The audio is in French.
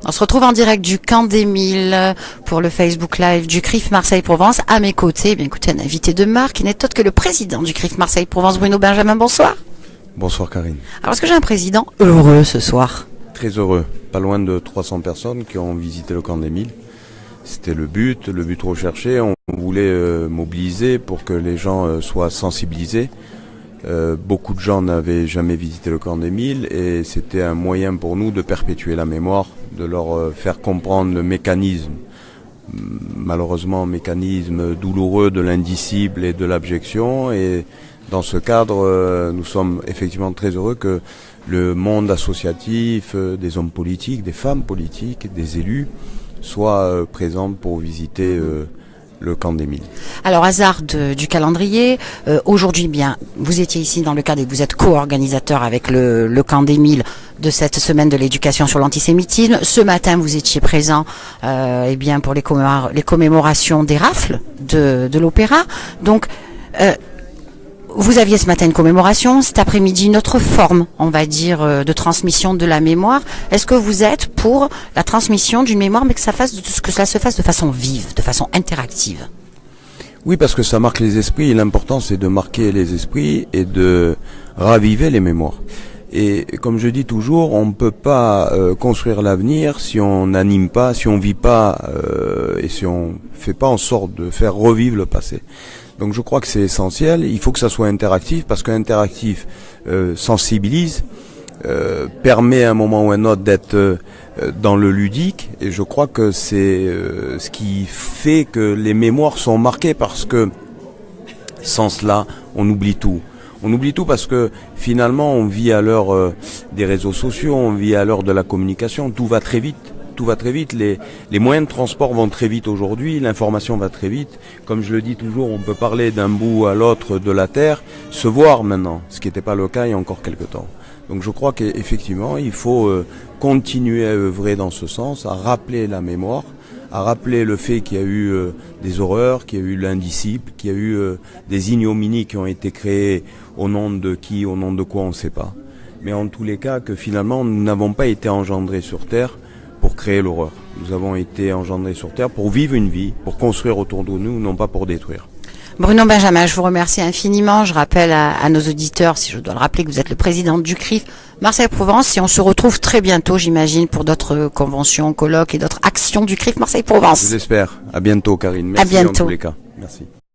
On se retrouve en direct du Camp d'Émile pour le Facebook Live du CRIF Marseille-Provence. À mes côtés, bien écoutez, un invité de marque qui n'est autre que le président du CRIF Marseille-Provence, Bruno Benjamin. Bonsoir. Bonsoir Karine. Alors, est-ce que j'ai un président heureux ce soir? Très heureux. Pas loin de 300 personnes qui ont visité le Camp d'Émile. C'était le but recherché. On voulait mobiliser pour que les gens soient sensibilisés. Beaucoup de gens n'avaient jamais visité le Camp d'Émile et c'était un moyen pour nous de perpétuer la mémoire, de leur faire comprendre le mécanisme, malheureusement mécanisme douloureux de l'indicible et de l'abjection. Et dans ce cadre, nous sommes effectivement très heureux que le monde associatif, des hommes politiques, des femmes politiques, des élus soient présents pour visiter le Camp d'Émile. Alors, hasard du calendrier, aujourd'hui, bien, vous étiez ici dans le cadre et vous êtes co-organisateur avec le Camp d'Émile de cette semaine de l'éducation sur l'antisémitisme. Ce matin, vous étiez présent bien, pour les commémorations des rafles de l'opéra. Donc, vous aviez ce matin une commémoration, cet après-midi une autre forme, on va dire, de transmission de la mémoire. Est-ce que vous êtes pour la transmission d'une mémoire, mais que cela se fasse de façon vive, de façon interactive? Oui, parce que ça marque les esprits, et l'important c'est de marquer les esprits et de raviver les mémoires. Et comme je dis toujours, on ne peut pas construire l'avenir si on n'anime pas, si on vit pas et si on fait pas en sorte de faire revivre le passé. Donc je crois que c'est essentiel, il faut que ça soit interactif, parce qu'interactif sensibilise, permet à un moment ou à un autre d'être dans le ludique, et je crois que c'est ce qui fait que les mémoires sont marquées, parce que sans cela, on oublie tout. On oublie tout parce que finalement on vit à l'heure des réseaux sociaux, on vit à l'heure de la communication, tout va très vite. Tout va très vite, les moyens de transport vont très vite aujourd'hui, l'information va très vite. Comme je le dis toujours, on peut parler d'un bout à l'autre de la Terre, se voir maintenant, ce qui n'était pas le cas il y a encore quelques temps. Donc je crois qu'effectivement, il faut continuer à œuvrer dans ce sens, à rappeler la mémoire, à rappeler le fait qu'il y a eu des horreurs, qu'il y a eu l'indicible, qu'il y a eu des ignominies qui ont été créées au nom de qui, au nom de quoi, on ne sait pas. Mais en tous les cas, que finalement, nous n'avons pas été engendrés sur Terre pour créer l'horreur. Nous avons été engendrés sur Terre pour vivre une vie, pour construire autour de nous, non pas pour détruire. Bruno Benjamin, je vous remercie infiniment. Je rappelle à nos auditeurs, si je dois le rappeler, que vous êtes le président du CRIF Marseille-Provence, et on se retrouve très bientôt, j'imagine, pour d'autres conventions, colloques et d'autres actions du CRIF Marseille-Provence. Je l'espère. À bientôt, Karine. Merci à bientôt. En tous les cas. Merci.